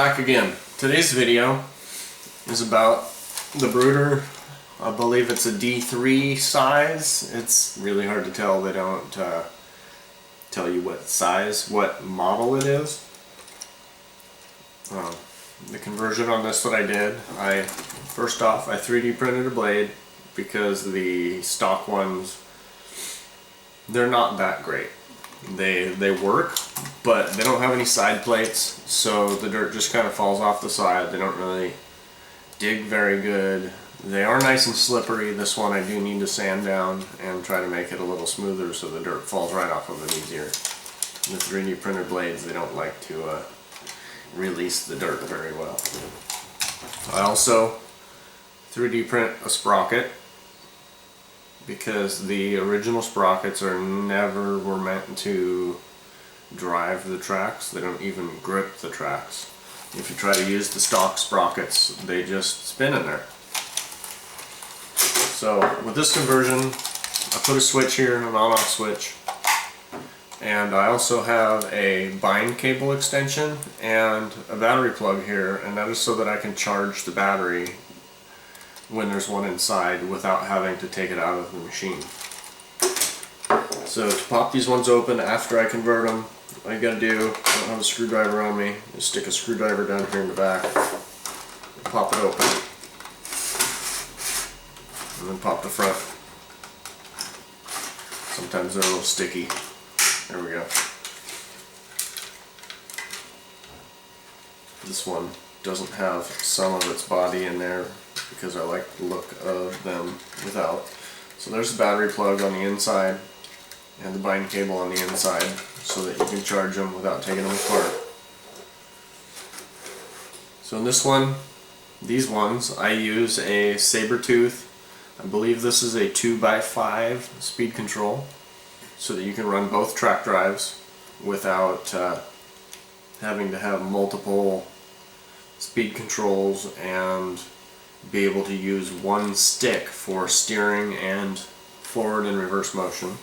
back again. Today's video is about the Bruder. I believe it's a D3 size. It's really hard to tell. They don't tell you what size, what model it is. The conversion on this that I did, first off I 3D printed a blade because the stock ones, they're not that great. They work, but they don't have any side plates, so the dirt just kind of falls off the side. They don't really dig very good. They are nice and slippery. This one I do need to sand down and try to make it a little smoother so the dirt falls right off of it easier. The 3D printed blades, they don't like to release the dirt very well. I also 3D print a sprocket because the original sprockets were meant to drive the tracks. They don't even grip the tracks. If you try to use the stock sprockets, they just spin in there. So with this conversion, I put a switch here, an on-off switch, and I also have a bind cable extension and a battery plug here, and that is so that I can charge the battery when there's one inside without having to take it out of the machine. So to pop these ones open after I convert them, all you gotta do, I don't have a screwdriver on me, just stick a screwdriver down here in the back, pop it open, and then pop the front. Sometimes they're a little sticky. There we go. This one doesn't have some of its body in there because I like the look of them without. So there's the battery plug on the inside and the bind cable on the inside so that you can charge them without taking them apart. So in this one, these ones, I use a saber tooth. I believe this is a 2x5 speed control so that you can run both track drives without having to have multiple speed controls and be able to use one stick for steering and forward and reverse motion.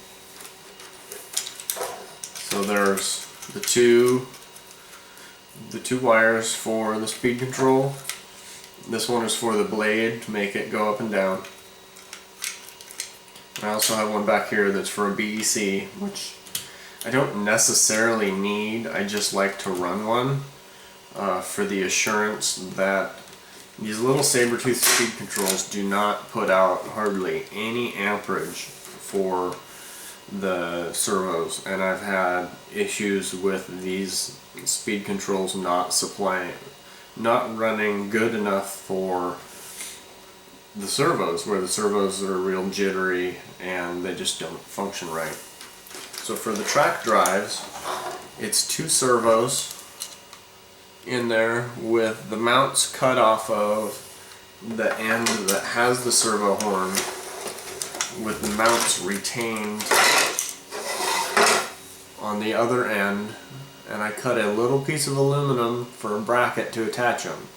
So there's the two wires for the speed control. This one is for the blade to make it go up and down. I also have one back here that's for a BEC, which I don't necessarily need. I just like to run one for the assurance that these little saber-tooth speed controls do not put out hardly any amperage for the servos, and I've had issues with these speed controls not running good enough for the servos, where the servos are real jittery and they just don't function right. So for the track drives, it's two servos in there with the mounts cut off of the end that has the servo horn, with the mounts retained on the other end, and I cut a little piece of aluminum for a bracket to attach them.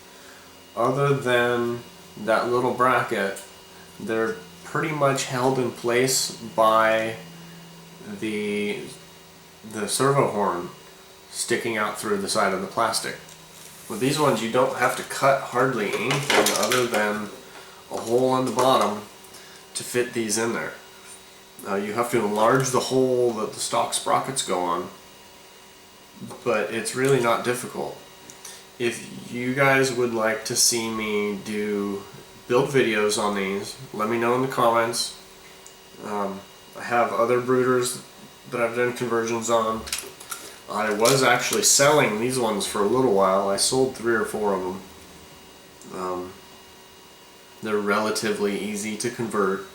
Other than that little bracket, they're pretty much held in place by the servo horn sticking out through the side of the plastic. With these ones, you don't have to cut hardly anything other than a hole on the bottom to fit these in there. You have to enlarge the hole that the stock sprockets go on, but it's really not difficult. If you guys would like to see me build videos on these, let me know in the comments. I have other Bruders that I've done conversions on. I was actually selling these ones for a little while. I sold 3 or 4 of them. They're relatively easy to convert.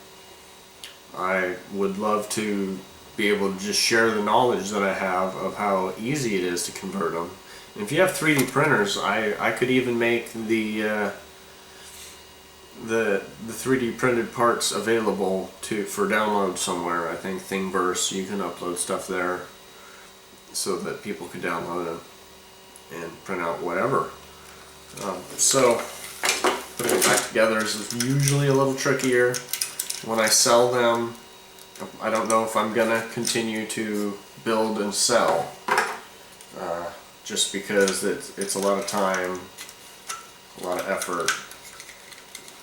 I would love to be able to just share the knowledge that I have of how easy it is to convert them. And if you have 3D printers, I could even make the 3D printed parts available for download somewhere. I think Thingiverse, you can upload stuff there so that people can download them and print out whatever. So putting it back together is usually a little trickier. When I sell them, I don't know if I'm gonna continue to build and sell. just because it's a lot of time, a lot of effort,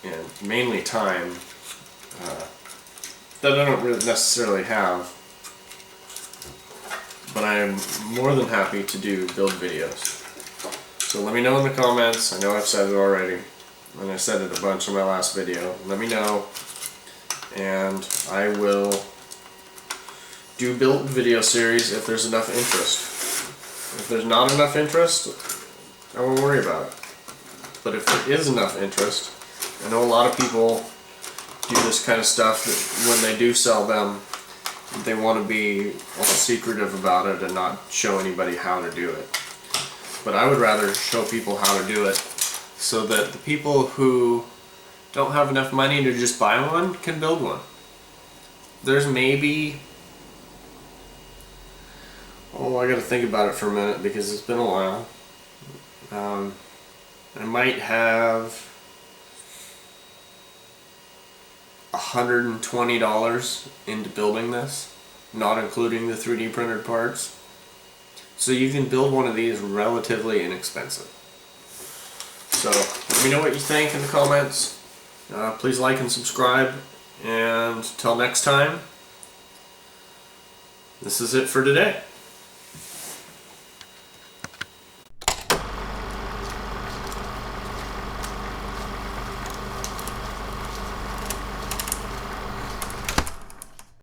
and mainly time that I don't really necessarily have, but I am more than happy to build videos. So let me know in the comments. I know I've said it already, and I said it a bunch in my last video. Let me know, and I will do build video series if there's enough interest. If there's not enough interest, I won't worry about it. But if there is enough interest, I know a lot of people do this kind of stuff that when they do sell them, they want to be all secretive about it and not show anybody how to do it. But I would rather show people how to do it so that the people who don't have enough money to just buy one can build one. There's maybe, I gotta think about it for a minute because it's been a while. I might have $120 into building this, not including the 3D printed parts. So you can build one of these relatively inexpensive. So let me know what you think in the comments. Please like and subscribe, and till next time, this is it for today.